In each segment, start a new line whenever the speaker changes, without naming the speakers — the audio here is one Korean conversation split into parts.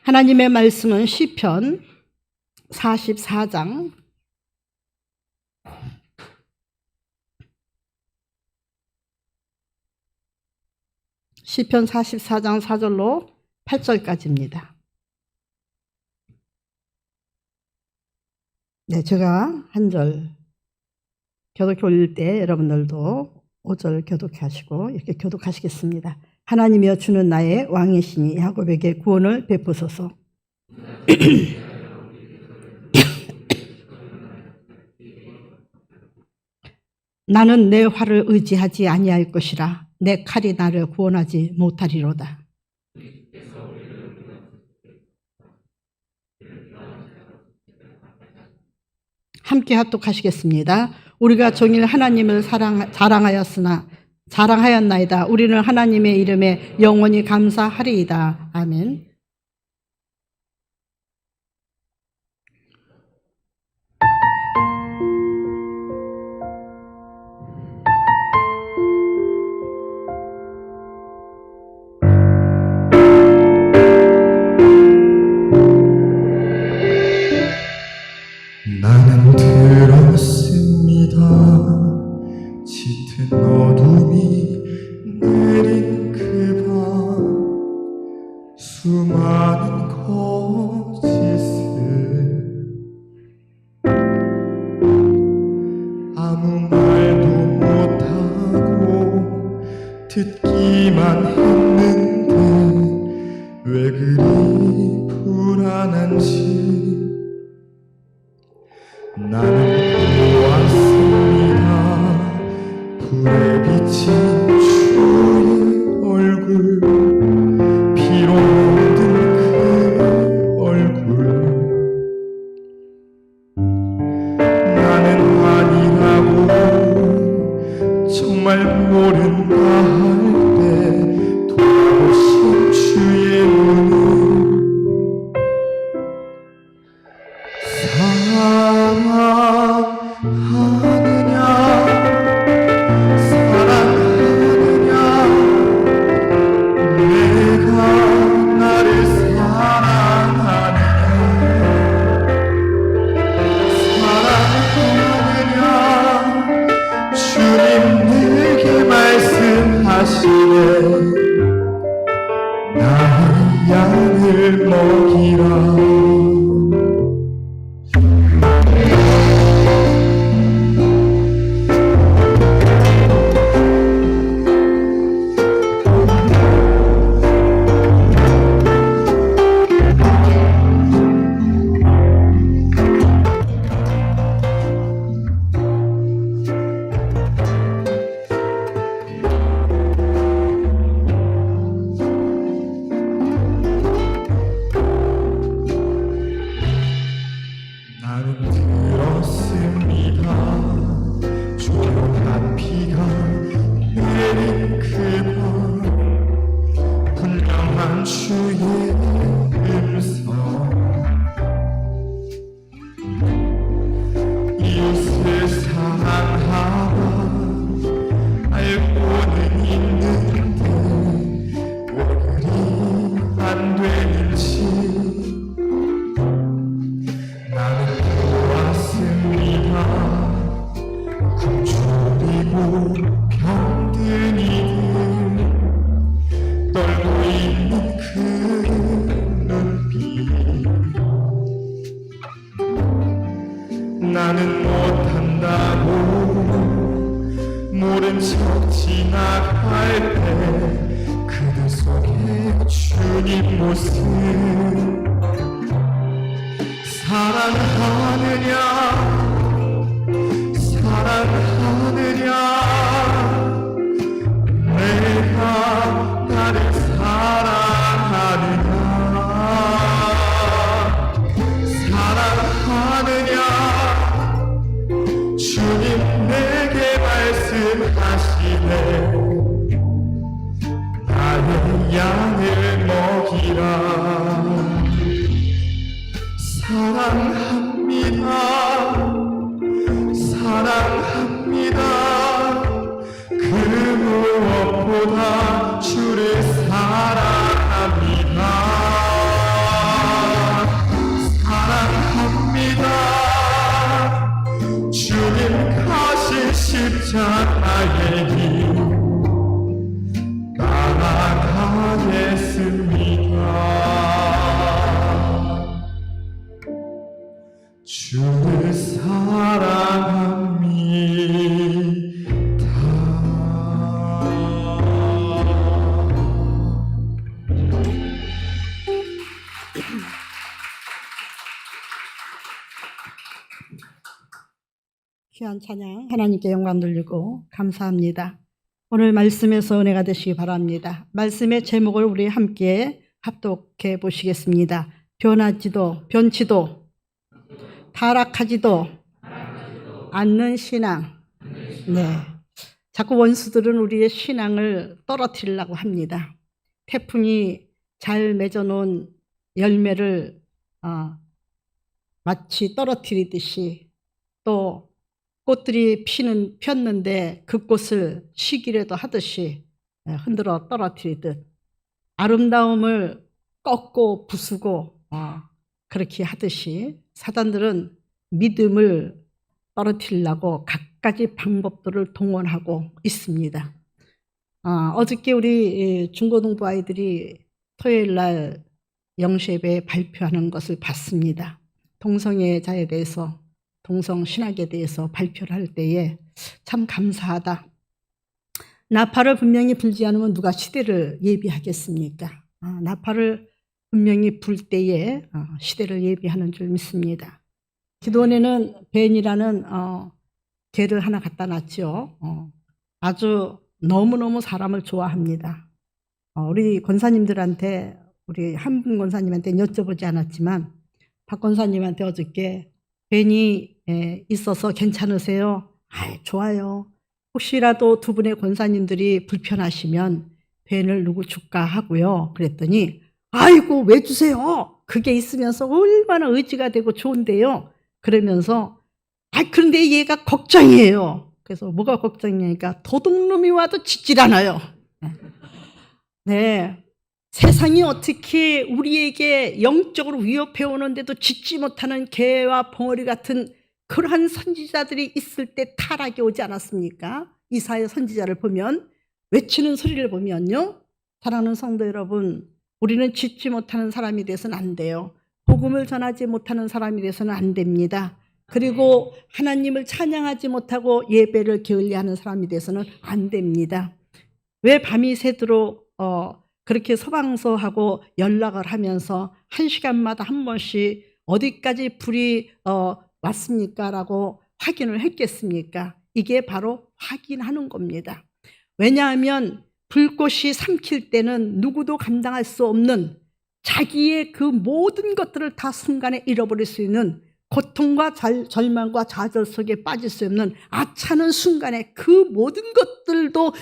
하나님의 말씀은 시편 44장 4절로 8절까지입니다. 네, 제가 한 절 교독해 올릴 때 여러분들도 5절 교독하시고 이렇게 교독하시겠습니다. 하나님이여, 주는 나의 왕이시니 야곱에게 구원을 베푸소서. 나는 내 활을 의지하지 아니할 것이라. 내 칼이 나를 구원하지 못하리로다. 함께 합독하시겠습니다. 우리가 종일 하나님을 자랑하였나이다. 우리는 하나님의 이름에 영원히 감사하리이다. 아멘.
나는 들었습니다. 짙은 어둠이 내린 그 밤, 수많은 거짓을 아무 말도 못하고 듣기만 했는데 왜 그리 불안한지 나는 보았습니다. 불에 비친 주의 얼굴, 피로 묻은 그 얼굴. 나는 아니라고 정말 모른다 할 때 돌아보신 주의 눈을 나의 양을 먹이라. 나는 들었습니다. 조용한 비가 내린 그 밤, 분명한 주의 음성, 이웃을 사랑하라 알고는 있는데 왜 그리 안 되는지 나는 보았습니다. 굶주리고 병든 이들 떨고 있는 그 눈빛, 나는 못한다고 모른 척 지나갈 때 그들 속에 주님 모습 사랑하느냐 내가 나를 사랑하느냐 주님 내게 말씀하시네. 나의 양을 먹이라. 사랑합니다. 그 무엇보다
귀한 찬양 하나님께 영광 돌리고 감사합니다. 오늘 말씀에서 은혜가 되시기 바랍니다. 말씀의 제목을 우리 함께 합독해 보시겠습니다. 변치도 타락하지도 않는 신앙. 네. 자꾸 원수들은 우리의 신앙을 떨어뜨리려고 합니다. 태풍이 잘 맺어놓은 열매를 마치 떨어뜨리듯이, 또 꽃들이 폈는데 그 꽃을 시기라도 하듯이 흔들어 떨어뜨리듯 아름다움을 꺾고 부수고 그렇게 하듯이 사단들은 믿음을 떨어뜨리려고 갖가지 방법들을 동원하고 있습니다. 어저께 우리 중고등부 아이들이 토요일 날 영시예배에 발표하는 것을 봤습니다. 동성애자에 대해서, 동성신학에 대해서 발표를 할 때에 참 감사하다. 나팔을 분명히 불지 않으면 누가 시대를 예비하겠습니까? 나팔을 분명히 불 때에 시대를 예비하는 줄 믿습니다. 기도원에는 벤이라는 개를 하나 갖다 놨죠. 아주 너무너무 사람을 좋아합니다. 우리 권사님들한테, 우리 한 분 권사님한테 여쭤보지 않았지만 박 권사님한테 어저께 벤이 있어서 괜찮으세요? 좋아요. 혹시라도 두 분의 권사님들이 불편하시면 벤을 누구 줄까 하고요. 그랬더니 아이고 왜 주세요? 그게 있으면서 얼마나 의지가 되고 좋은데요. 그러면서 그런데 얘가 걱정이에요. 그래서 뭐가 걱정이냐니까 도둑놈이 와도 짖질 않아요. 네, 세상이 어떻게 우리에게 영적으로 위협해 오는데도 짖지 못하는 개와 벙어리 같은 그러한 선지자들이 있을 때 타락이 오지 않았습니까? 이사야 선지자를 보면, 외치는 소리를 보면요, 사랑하는 성도 여러분, 우리는 짖지 못하는 사람이 돼서는 안 돼요. 복음을 전하지 못하는 사람이 돼서는 안 됩니다. 그리고 하나님을 찬양하지 못하고 예배를 게을리하는 사람이 돼서는 안 됩니다. 왜 밤이 새도록 그렇게 소방서하고 연락을 하면서 1시간마다 한 번씩 어디까지 불이 왔습니까? 라고 확인을 했겠습니까? 이게 바로 확인하는 겁니다. 왜냐하면 불꽃이 삼킬 때는 누구도 감당할 수 없는 자기의 그 모든 것들을 다 순간에 잃어버릴 수 있는 고통과 절망과 좌절 속에 빠질 수 없는 아차는 순간에 그 모든 것들도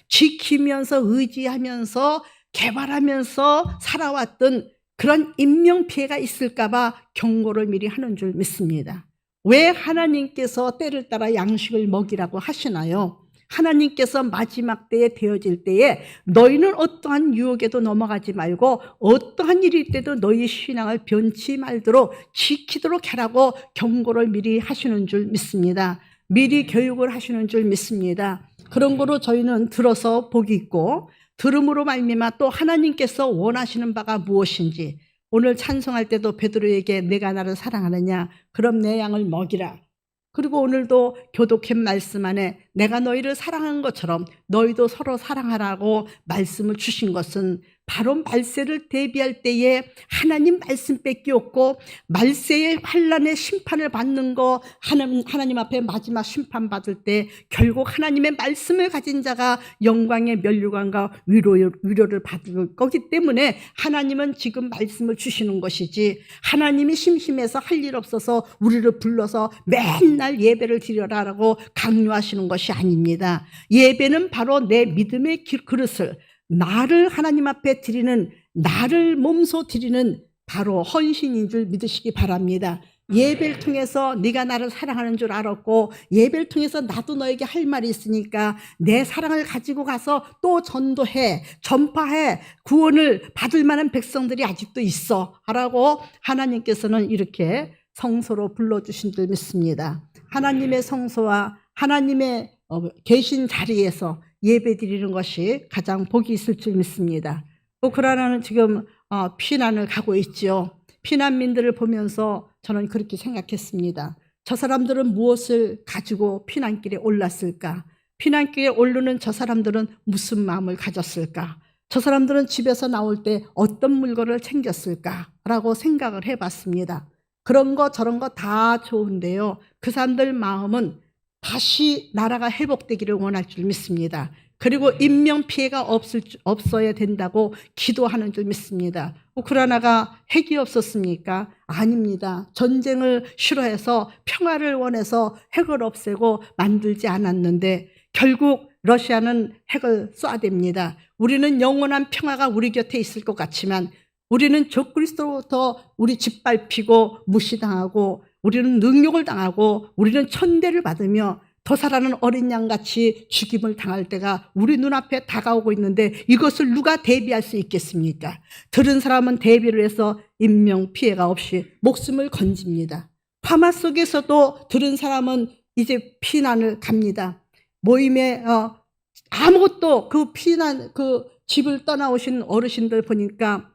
지키면서 의지하면서 개발하면서 살아왔던 그런 인명피해가 있을까봐 경고를 미리 하는 줄 믿습니다. 왜 하나님께서 때를 따라 양식을 먹이라고 하시나요? 하나님께서 마지막 때에 되어질 때에 너희는 어떠한 유혹에도 넘어가지 말고 어떠한 일일 때도 너희 신앙을 변치 말도록 지키도록 하라고 경고를 미리 하시는 줄 믿습니다. 미리 교육을 하시는 줄 믿습니다. 그런 거로 저희는 들어서 복이 있고, 들음으로 말미암아 또 하나님께서 원하시는 바가 무엇인지, 오늘 찬송할 때도 베드로에게 내가 나를 사랑하느냐, 그럼 내 양을 먹이라. 그리고 오늘도 교독한 말씀 안에 내가 너희를 사랑한 것처럼 너희도 서로 사랑하라고 말씀을 주신 것은 바로 말세를 대비할 때에 하나님 말씀밖에 없고, 말세의 환난의 심판을 받는 거, 하나님 앞에 마지막 심판받을 때 결국 하나님의 말씀을 가진 자가 영광의 면류관과 위로를 받을 거기 때문에 하나님은 지금 말씀을 주시는 것이지, 하나님이 심심해서 할 일 없어서 우리를 불러서 맨날 예배를 드려라라고 강요하시는 것이 아닙니다. 예배는 바로 내 믿음의 그릇을, 나를 하나님 앞에 드리는, 나를 몸소 드리는 바로 헌신인 줄 믿으시기 바랍니다. 예배를 통해서 네가 나를 사랑하는 줄 알았고, 예배를 통해서 나도 너에게 할 말이 있으니까 내 사랑을 가지고 가서 또 전도해, 전파해, 구원을 받을 만한 백성들이 아직도 있어 라고 하나님께서는 이렇게 성소로 불러주신 줄 믿습니다. 하나님의 성소와 하나님의 계신 자리에서 예배 드리는 것이 가장 복이 있을 줄 믿습니다. 우크라이나는 지금 피난을 가고 있죠. 피난민들을 보면서 저는 그렇게 생각했습니다. 저 사람들은 무엇을 가지고 피난길에 올랐을까? 피난길에 오르는 저 사람들은 무슨 마음을 가졌을까? 저 사람들은 집에서 나올 때 어떤 물건을 챙겼을까라고 생각을 해봤습니다. 그런 거 저런 거 다 좋은데요. 그 사람들 마음은 다시 나라가 회복되기를 원할 줄 믿습니다. 그리고 인명피해가 없어야 된다고 기도하는 줄 믿습니다. 우크라이나가 핵이 없었습니까? 아닙니다. 전쟁을 싫어해서 평화를 원해서 핵을 없애고 만들지 않았는데 결국 러시아는 핵을 쏴댑니다. 우리는 영원한 평화가 우리 곁에 있을 것 같지만 우리는 적그리스도로부터 우리 짓밟히고 무시당하고 우리는 능욕을 당하고 우리는 천대를 받으며 도살하는 어린 양같이 죽임을 당할 때가 우리 눈앞에 다가오고 있는데 이것을 누가 대비할 수 있겠습니까? 들은 사람은 대비를 해서 인명피해가 없이 목숨을 건집니다. 화마 속에서도 들은 사람은 이제 피난을 갑니다. 모임에 아무것도 그 피난 그 집을 떠나오신 어르신들 보니까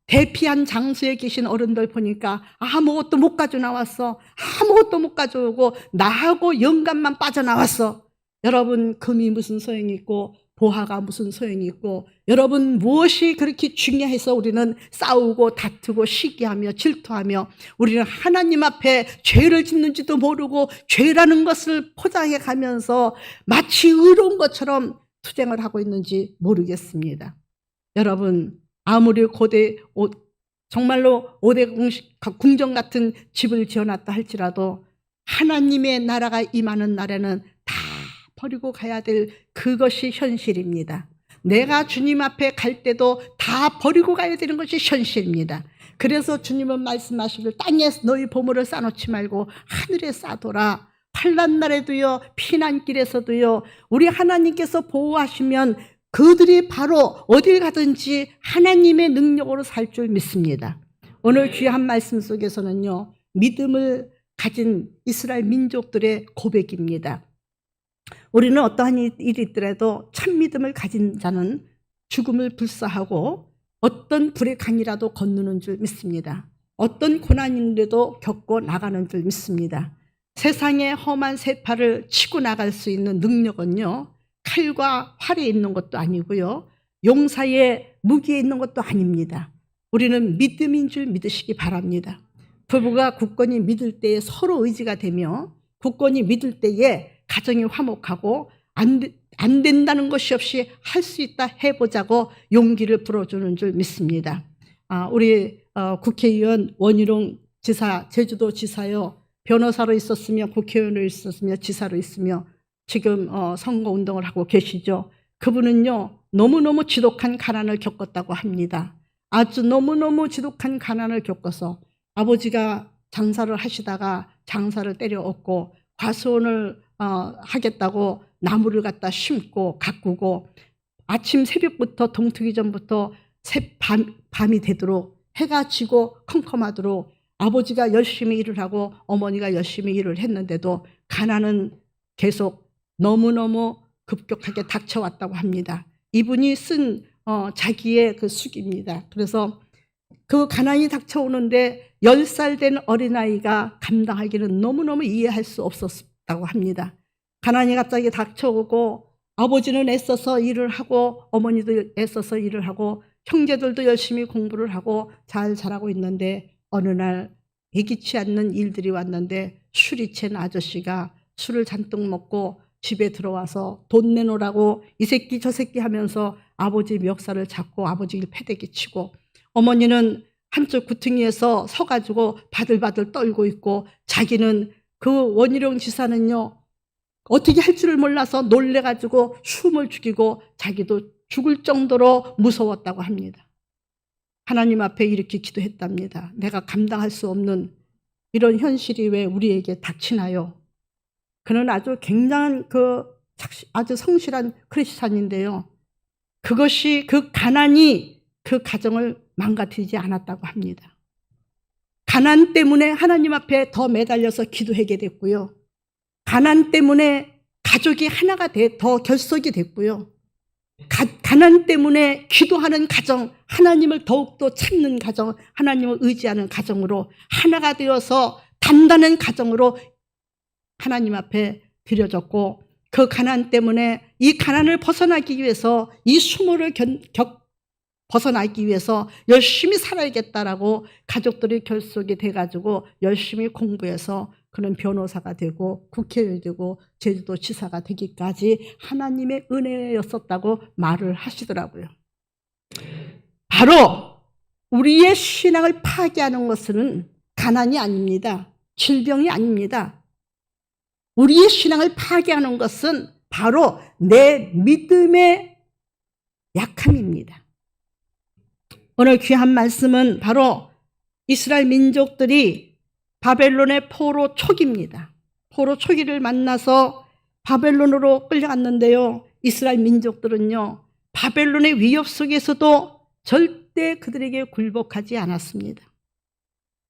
대피한 장소에 계신 어른들 보니까 아무것도 못 가져 나왔어. 아무것도 못 가져오고 나하고 영감만 빠져나왔어. 여러분, 금이 무슨 소용이 있고 보화가 무슨 소용이 있고 여러분 무엇이 그렇게 중요해서 우리는 싸우고 다투고 시기하며 질투하며 우리는 하나님 앞에 죄를 짓는지도 모르고 죄라는 것을 포장해 가면서 마치 의로운 것처럼 투쟁을 하고 있는지 모르겠습니다. 여러분, 아무리 정말로 5대 궁정 같은 집을 지어놨다 할지라도 하나님의 나라가 임하는 날에는 다 버리고 가야 될 그것이 현실입니다. 내가 주님 앞에 갈 때도 다 버리고 가야 되는 것이 현실입니다. 그래서 주님은 말씀하시길 땅에 너희 보물을 쌓아놓지 말고 하늘에 쌓아둬라. 환난 날에도요, 피난길에서도요, 우리 하나님께서 보호하시면 그들이 바로 어딜 가든지 하나님의 능력으로 살 줄 믿습니다. 오늘 귀한 말씀 속에서는요, 믿음을 가진 이스라엘 민족들의 고백입니다. 우리는 어떠한 일이 있더라도 참 믿음을 가진 자는 죽음을 불사하고 어떤 불의 강이라도 건너는 줄 믿습니다. 어떤 고난인데도 겪고 나가는 줄 믿습니다. 세상의 험한 세파를 치고 나갈 수 있는 능력은요, 칼과 활에 있는 것도 아니고요, 용사의 무기에 있는 것도 아닙니다. 우리는 믿음인 줄 믿으시기 바랍니다. 부부가 굳건히 믿을 때에 서로 의지가 되며 굳건히 믿을 때에 가정이 화목하고 안 된다는 것이 없이 할 수 있다 해보자고 용기를 불어주는 줄 믿습니다. 우리 국회의원 원희룡 지사, 제주도 지사요, 변호사로 있었으며 국회의원으로 있었으며 지사로 있으며 지금 선거운동을 하고 계시죠. 그분은요, 너무너무 지독한 가난을 겪었다고 합니다. 아주 너무너무 지독한 가난을 겪어서 아버지가 장사를 하시다가 장사를 때려엎고 과수원을 하겠다고 나무를 갖다 심고 가꾸고 아침 새벽부터 동트기 전부터 밤이 되도록 해가 지고 컴컴하도록 아버지가 열심히 일을 하고 어머니가 열심히 일을 했는데도 가난은 계속 너무너무 급격하게 닥쳐왔다고 합니다. 이분이 쓴 자기의 그 수기입니다. 그래서 그 가난이 닥쳐오는데 10살 된 어린아이가 감당하기는 너무너무 이해할 수 없었다고 합니다. 가난이 갑자기 닥쳐오고 아버지는 애써서 일을 하고 어머니도 애써서 일을 하고 형제들도 열심히 공부를 하고 잘 자라고 있는데 어느 날 예기치 않는 일들이 왔는데 술이 취한 아저씨가 술을 잔뜩 먹고 집에 들어와서 돈 내놓으라고 이 새끼 저 새끼 하면서 아버지 멱살을 잡고 아버지를 패대기 치고 어머니는 한쪽 구퉁이에서 서가지고 바들바들 떨고 있고 자기는 그 원희룡 지사는요 어떻게 할 줄을 몰라서 놀래가지고 숨을 죽이고 자기도 죽을 정도로 무서웠다고 합니다. 하나님 앞에 이렇게 기도했답니다. 내가 감당할 수 없는 이런 현실이 왜 우리에게 닥치나요? 그는 아주 굉장한 아주 성실한 크리스찬인데요. 그것이 그 가난이 그 가정을 망가뜨리지 않았다고 합니다. 가난 때문에 하나님 앞에 더 매달려서 기도하게 됐고요. 가난 때문에 가족이 하나가 더 결속이 됐고요. 가난 때문에 기도하는 가정, 하나님을 더욱더 찾는 가정, 하나님을 의지하는 가정으로 하나가 되어서 단단한 가정으로 하나님 앞에 드려졌고 그 가난 때문에 이 가난을 벗어나기 위해서 이 수모를 벗어나기 위해서 열심히 살아야겠다라고 가족들이 결속이 돼가지고 열심히 공부해서 그는 변호사가 되고 국회의원이 되고 제주도지사가 되기까지 하나님의 은혜였었다고 말을 하시더라고요. 바로 우리의 신앙을 파괴하는 것은 가난이 아닙니다. 질병이 아닙니다. 우리의 신앙을 파괴하는 것은 바로 내 믿음의 약함입니다. 오늘 귀한 말씀은 바로 이스라엘 민족들이 바벨론의 포로 초기입니다. 포로 초기를 만나서 바벨론으로 끌려갔는데요. 이스라엘 민족들은요, 바벨론의 위협 속에서도 절대 그들에게 굴복하지 않았습니다.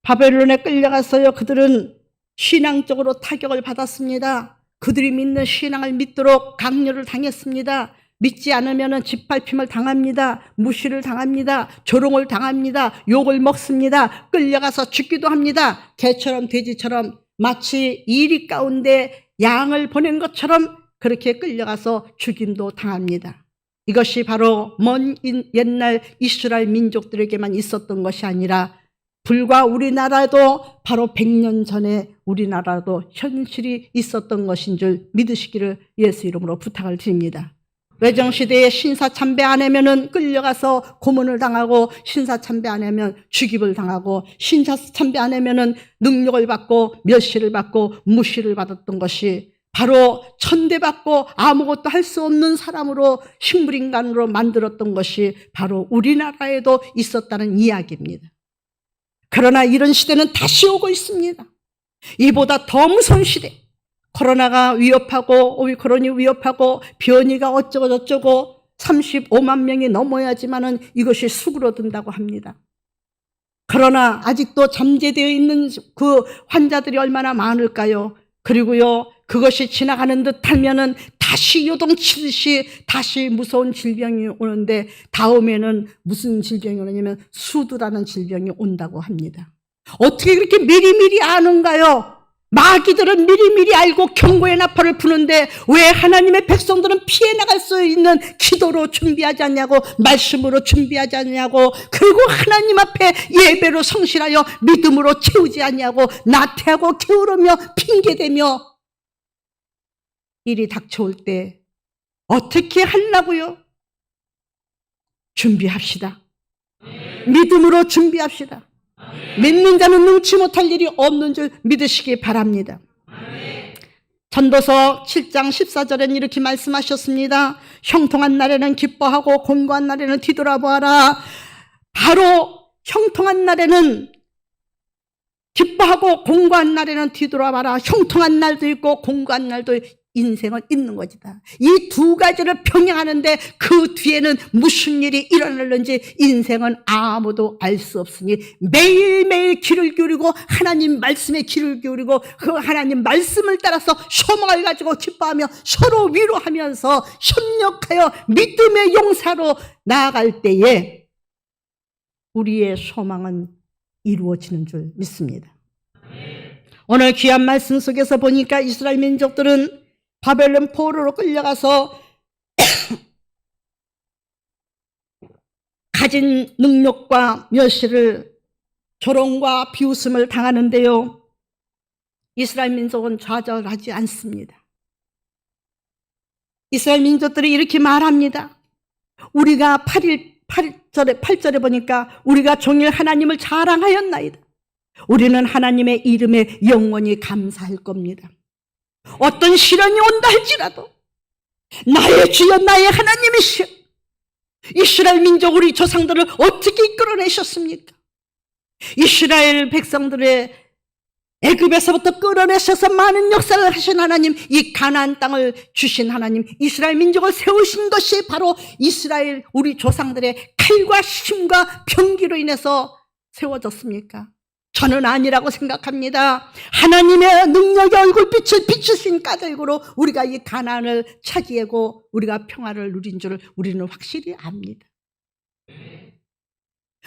바벨론에 끌려가서요, 그들은 신앙적으로 타격을 받았습니다. 그들이 믿는 신앙을 믿도록 강요를 당했습니다. 믿지 않으면 짓밟힘을 당합니다. 무시를 당합니다. 조롱을 당합니다. 욕을 먹습니다. 끌려가서 죽기도 합니다. 개처럼 돼지처럼 마치 이리 가운데 양을 보낸 것처럼 그렇게 끌려가서 죽임도 당합니다. 이것이 바로 먼 옛날 이스라엘 민족들에게만 있었던 것이 아니라 불과 우리나라도 바로 100년 전에 우리나라도 현실이 있었던 것인 줄 믿으시기를 예수 이름으로 부탁을 드립니다. 외정시대에 신사참배 안 하면 끌려가서 고문을 당하고, 신사참배 안 하면 죽임을 당하고, 신사참배 안 하면 능력을 받고 멸시를 받고 무시를 받았던 것이 바로 천대받고 아무것도 할 수 없는 사람으로 식물인간으로 만들었던 것이 바로 우리나라에도 있었다는 이야기입니다. 그러나 이런 시대는 다시 오고 있습니다. 이보다 더 무서운 시대, 코로나가 위협하고 오미크론이 위협하고 변이가 어쩌고 저쩌고 35만 명이 넘어야지만은 이것이 수그러든다고 합니다. 그러나 아직도 잠재되어 있는 그 환자들이 얼마나 많을까요? 그리고요, 그것이 지나가는 듯 하면은 다시 요동치듯이 다시 무서운 질병이 오는데, 다음에는 무슨 질병이 오냐면 수두라는 질병이 온다고 합니다. 어떻게 그렇게 미리미리 아는가요? 마귀들은 미리미리 알고 경고의 나팔을 부는데 왜 하나님의 백성들은 피해 나갈 수 있는 기도로 준비하지 않냐고, 말씀으로 준비하지 않냐고, 그리고 하나님 앞에 예배로 성실하여 믿음으로 채우지 않냐고 나태하고 게으르며 핑계대며 일이 닥쳐올 때 어떻게 하려고요? 준비합시다. 믿음으로 준비합시다. 믿는 자는 능치 못할 일이 없는 줄 믿으시기 바랍니다. 전도서 7장 14절에는 이렇게 말씀하셨습니다. 형통한 날에는 기뻐하고 곤고한 날에는 뒤돌아보아라. 바로 형통한 날에는 기뻐하고 곤고한 날에는 뒤돌아봐라. 형통한 날도 있고 곤고한 날도 인생은 있는 것이다. 이 두 가지를 병행하는데 그 뒤에는 무슨 일이 일어날는지 인생은 아무도 알 수 없으니 매일매일 귀를 기울이고 하나님 말씀에 귀를 기울이고 그 하나님 말씀을 따라서 소망을 가지고 기뻐하며 서로 위로하면서 협력하여 믿음의 용사로 나아갈 때에 우리의 소망은 이루어지는 줄 믿습니다. 오늘 귀한 말씀 속에서 보니까 이스라엘 민족들은 바벨론 포로로 끌려가서 가진 능력과 멸시를, 조롱과 비웃음을 당하는데요, 이스라엘 민족은 좌절하지 않습니다. 이스라엘 민족들이 이렇게 말합니다. 우리가 8절에 보니까 우리가 종일 하나님을 자랑하였나이다. 우리는 하나님의 이름에 영원히 감사할 겁니다. 어떤 시련이 온다 할지라도 나의 주여 나의 하나님이시여, 이스라엘 민족 우리 조상들을 어떻게 이끌어내셨습니까? 이스라엘 백성들의 애굽에서부터 끌어내셔서 많은 역사를 하신 하나님, 이 가나안 땅을 주신 하나님, 이스라엘 민족을 세우신 것이 바로 이스라엘 우리 조상들의 칼과 심과 병기로 인해서 세워졌습니까? 저는 아니라고 생각합니다. 하나님의 능력의 얼굴빛을 비추신 까닭으로 우리가 이 가나안을 차지하고 우리가 평화를 누린 줄을 우리는 확실히 압니다.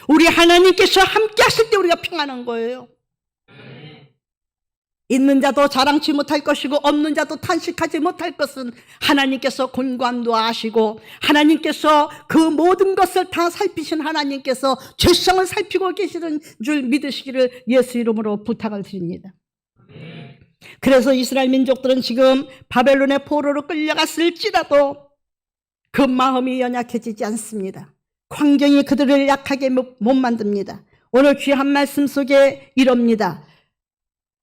우리 하나님께서 함께 하실 때 우리가 평안한 거예요. 있는 자도 자랑치 못할 것이고 없는 자도 탄식하지 못할 것은 하나님께서 곤고함도 아시고 하나님께서 그 모든 것을 다 살피신 하나님께서 죄성을 살피고 계시는 줄 믿으시기를 예수 이름으로 부탁을 드립니다. 그래서 이스라엘 민족들은 지금 바벨론의 포로로 끌려갔을지라도 그 마음이 연약해지지 않습니다. 환경이 그들을 약하게 못 만듭니다. 오늘 귀한 말씀 속에 이럽니다.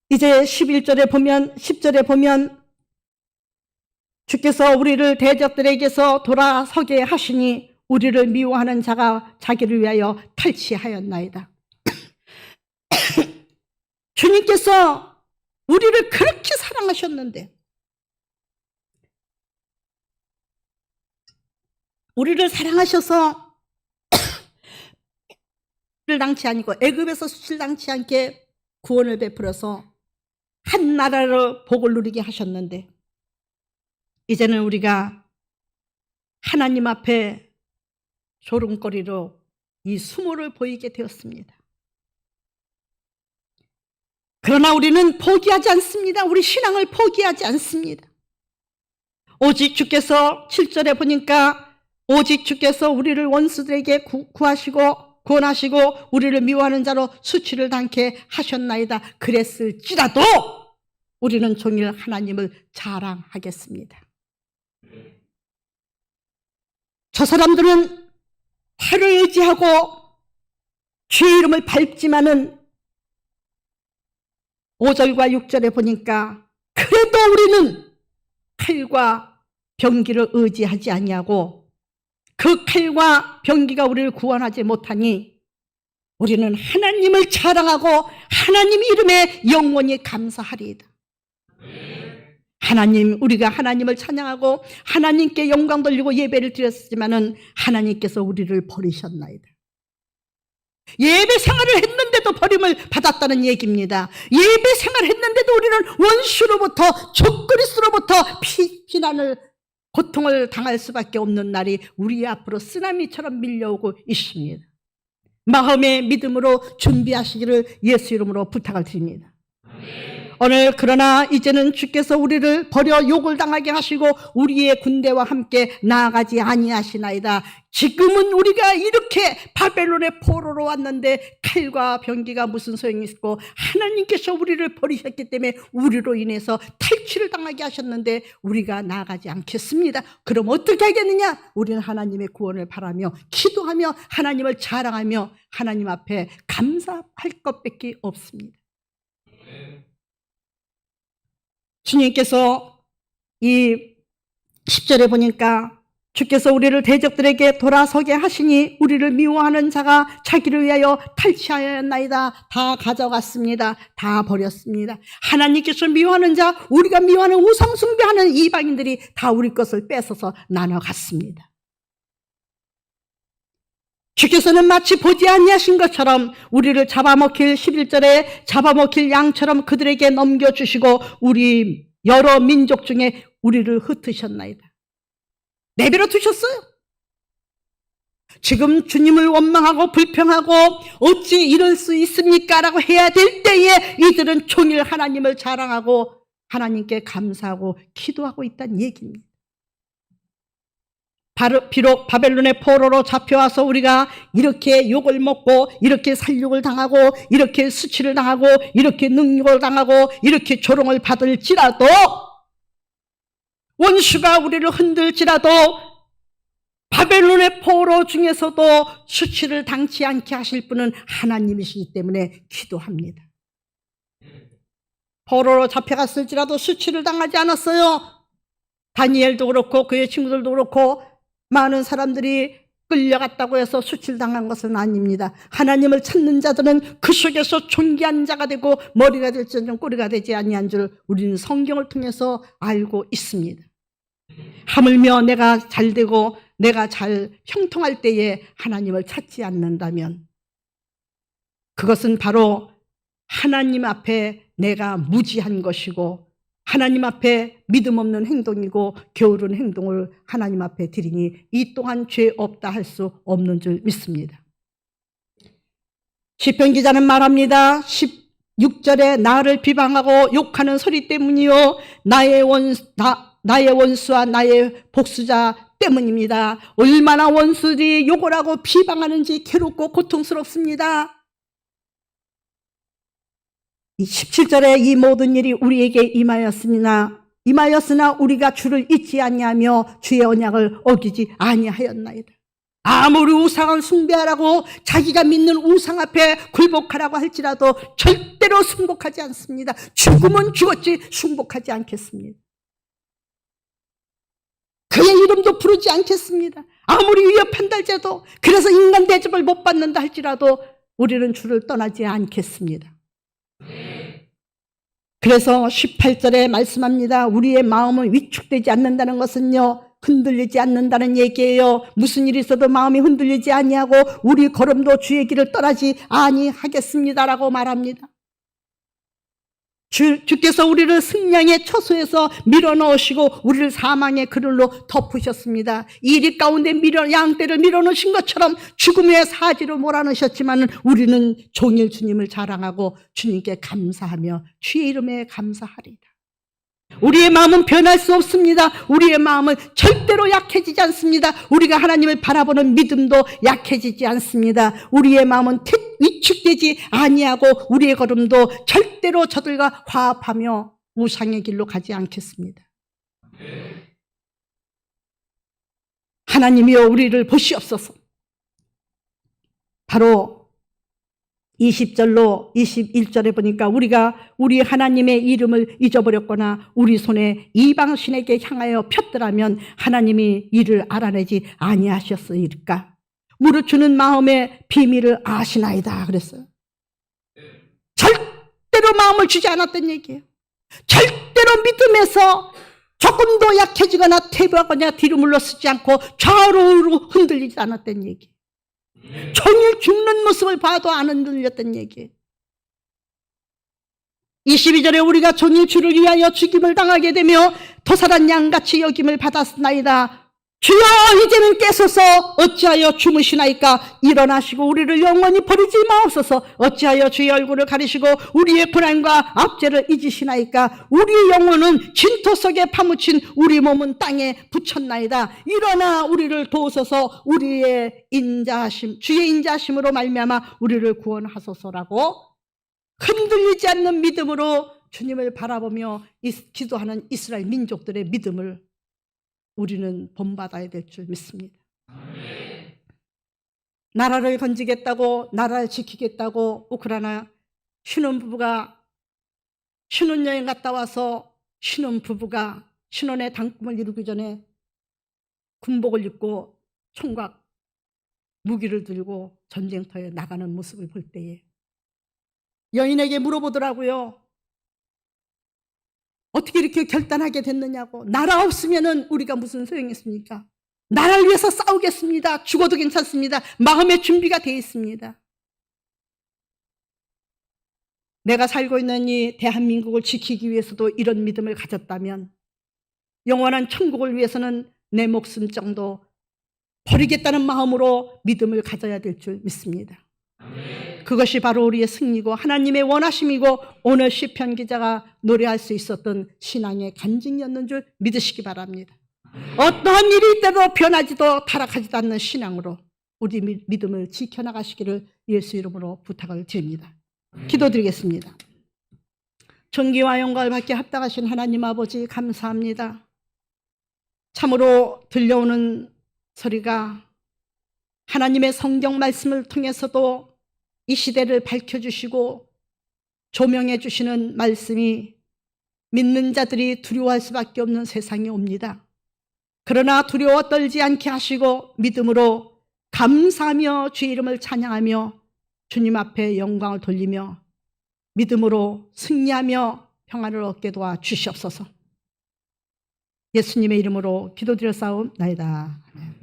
이제 11절에 보면 10절에 보면 주께서 우리를 대적들에게서 돌아서게 하시니 우리를 미워하는 자가 자기를 위하여 탈취하였나이다. 주님께서 우리를 그렇게 사랑하셨는데 우리를 사랑하셔서 당치 아니고 애굽에서 수출당치 않게 구원을 베풀어서 한 나라로 복을 누리게 하셨는데 이제는 우리가 하나님 앞에 조롱거리로 이 수모를 보이게 되었습니다. 그러나 우리는 포기하지 않습니다. 우리 신앙을 포기하지 않습니다. 오직 주께서 7절에 보니까 오직 주께서 우리를 원수들에게 구원하시고 우리를 미워하는 자로 수치를 당케 하셨나이다. 그랬을지라도 우리는 종일 하나님을 자랑하겠습니다. 저 사람들은 해를 의지하고 주의 이름을 밟지만은 5절과 6절에 보니까 그래도 우리는 칼과 병기를 의지하지 아니하고 그 칼과 병기가 우리를 구원하지 못하니 우리는 하나님을 자랑하고 하나님 이름에 영원히 감사하리이다. 하나님, 우리가 하나님을 찬양하고 하나님께 영광 돌리고 예배를 드렸지만은 하나님께서 우리를 버리셨나이다. 예배 생활을 했는데도 버림을 받았다는 얘기입니다. 예배 생활을 했는데도 우리는 원수로부터 적그리스로부터 비난을 고통을 당할 수밖에 없는 날이 우리 앞으로 쓰나미처럼 밀려오고 있습니다. 마음의 믿음으로 준비하시기를 예수 이름으로 부탁을 드립니다. 오늘 그러나 이제는 주께서 우리를 버려 욕을 당하게 하시고 우리의 군대와 함께 나아가지 아니하시나이다. 지금은 우리가 이렇게 바벨론의 포로로 왔는데 칼과 병기가 무슨 소용이 있고 하나님께서 우리를 버리셨기 때문에 우리로 인해서 탈취를 당하게 하셨는데 우리가 나아가지 않겠습니다. 그럼 어떻게 하겠느냐? 우리는 하나님의 구원을 바라며 기도하며 하나님을 자랑하며 하나님 앞에 감사할 것밖에 없습니다. 주님께서 이 10절에 보니까 주께서 우리를 대적들에게 돌아서게 하시니 우리를 미워하는 자가 자기를 위하여 탈취하였나이다. 다 가져갔습니다. 다 버렸습니다. 하나님께서 미워하는 자, 우리가 미워하는 우상 숭배하는 이방인들이 다 우리 것을 뺏어서 나눠갔습니다. 주께서는 마치 보지 아니하신 것처럼 우리를 잡아먹힐 11절에 잡아먹힐 양처럼 그들에게 넘겨주시고 우리 여러 민족 중에 우리를 흩으셨나이다. 내버려 두셨어요. 지금 주님을 원망하고 불평하고 어찌 이럴 수 있습니까? 라고 해야 될 때에 이들은 종일 하나님을 자랑하고 하나님께 감사하고 기도하고 있다는 얘기입니다. 비록 바벨론의 포로로 잡혀와서 우리가 이렇게 욕을 먹고 이렇게 살육을 당하고 이렇게 수치를 당하고 이렇게 능욕을 당하고 이렇게 조롱을 받을지라도 원수가 우리를 흔들지라도 바벨론의 포로 중에서도 수치를 당치 않게 하실 분은 하나님이시기 때문에 기도합니다. 포로로 잡혀갔을지라도 수치를 당하지 않았어요. 다니엘도 그렇고 그의 친구들도 그렇고 많은 사람들이 끌려갔다고 해서 수출당한 것은 아닙니다. 하나님을 찾는 자들은 그 속에서 존귀한 자가 되고 머리가 될지언정 꼬리가 되지 아니한 줄 우리는 성경을 통해서 알고 있습니다. 하물며 내가 잘되고 내가 잘 형통할 때에 하나님을 찾지 않는다면 그것은 바로 하나님 앞에 내가 무지한 것이고 하나님 앞에 믿음 없는 행동이고 게으른 행동을 하나님 앞에 드리니 이 또한 죄 없다 할 수 없는 줄 믿습니다. 시편 기자는 말합니다. 6절에 나를 비방하고 욕하는 소리 때문이요 나의 원수와 나의 복수자 때문입니다. 얼마나 원수들이 욕을 하고 비방하는지 괴롭고 고통스럽습니다. 이 17절에 이 모든 일이 우리에게 임하였으나 우리가 주를 잊지 아니하며 주의 언약을 어기지 아니하였나이다. 아무리 우상을 숭배하라고 자기가 믿는 우상 앞에 굴복하라고 할지라도 절대로 순복하지 않습니다. 죽으면 죽었지 순복하지 않겠습니다. 그의 이름도 부르지 않겠습니다. 아무리 위협한다 할지라도, 그래서 인간 대접을 못 받는다 할지라도 우리는 주를 떠나지 않겠습니다. 그래서 18절에 말씀합니다. 우리의 마음은 위축되지 않는다는 것은요, 흔들리지 않는다는 얘기예요. 무슨 일이 있어도 마음이 흔들리지 아니하고 우리 걸음도 주의 길을 떠나지 아니하겠습니다라고 말합니다. 주께서 우리를 승량의 처소에서 밀어넣으시고 우리를 사망의 그늘로 덮으셨습니다. 이리 가운데 양떼를 밀어넣으신 것처럼 죽음의 사지로 몰아넣으셨지만 우리는 종일 주님을 자랑하고 주님께 감사하며 주의 이름에 감사하리다. 우리의 마음은 변할 수 없습니다. 우리의 마음은 절대로 약해지지 않습니다. 우리가 하나님을 바라보는 믿음도 약해지지 않습니다. 우리의 마음은 위축되지 아니하고 우리의 걸음도 절대로 저들과 화합하며 우상의 길로 가지 않겠습니다. 하나님이여 우리를 보시옵소서. 바로 20절로 21절에 보니까 우리가 우리 하나님의 이름을 잊어버렸거나 우리 손에 이방신에게 향하여 폈더라면 하나님이 이를 알아내지 아니하셨으리까. 무릇 주는 마음의 비밀을 아시나이다 그랬어요. 절대로 마음을 주지 않았던 얘기예요. 절대로 믿음에서 조금도 약해지거나 퇴보하거나 뒤로 물러서지 않고 좌우로 흔들리지 않았던 얘기예요. 종일 죽는 모습을 봐도 안 흔들렸던 얘기예요. 22절에 우리가 종일 주를 위하여 죽임을 당하게 되며 도살한 양같이 여김을 받았나이다. 주여 이제는 깨소서. 어찌하여 주무시나이까. 일어나시고 우리를 영원히 버리지 마옵소서. 어찌하여 주의 얼굴을 가리시고 우리의 고난과 압제를 잊으시나이까. 우리의 영혼은 진토 속에 파묻힌 우리 몸은 땅에 붙였나이다. 일어나 우리를 도우소서. 우리의 인자하심, 주의 인자하심으로 말미암아 우리를 구원하소서라고 흔들리지 않는 믿음으로 주님을 바라보며 기도하는 이스라엘 민족들의 믿음을 우리는 본받아야 될 줄 믿습니다. 나라를 건지겠다고, 나라를 지키겠다고 우크라이나 신혼여행 갔다 와서 신혼부부가 신혼의 단꿈을 이루기 전에 군복을 입고 총각 무기를 들고 전쟁터에 나가는 모습을 볼 때에 여인에게 물어보더라고요. 어떻게 이렇게 결단하게 됐느냐고. 나라 없으면은 우리가 무슨 소용이 있습니까? 나라를 위해서 싸우겠습니다. 죽어도 괜찮습니다. 마음의 준비가 되어 있습니다. 내가 살고 있는 이 대한민국을 지키기 위해서도 이런 믿음을 가졌다면 영원한 천국을 위해서는 내 목숨 정도 버리겠다는 마음으로 믿음을 가져야 될 줄 믿습니다. 그것이 바로 우리의 승리고 하나님의 원하심이고 오늘 시편 기자가 노래할 수 있었던 신앙의 간증이었는 줄 믿으시기 바랍니다. 어떠한 일이 있더라도 변하지도 타락하지도 않는 신앙으로 우리 믿음을 지켜나가시기를 예수 이름으로 부탁을 드립니다. 기도드리겠습니다. 존귀와 영광을 받게 합당하신 하나님 아버지 감사합니다. 참으로 들려오는 소리가 하나님의 성경 말씀을 통해서도 이 시대를 밝혀주시고 조명해 주시는 말씀이 믿는 자들이 두려워할 수밖에 없는 세상이 옵니다. 그러나 두려워 떨지 않게 하시고 믿음으로 감사하며 주의 이름을 찬양하며 주님 앞에 영광을 돌리며 믿음으로 승리하며 평안을 얻게 도와 주시옵소서. 예수님의 이름으로 기도드려 싸움나이다. 아멘.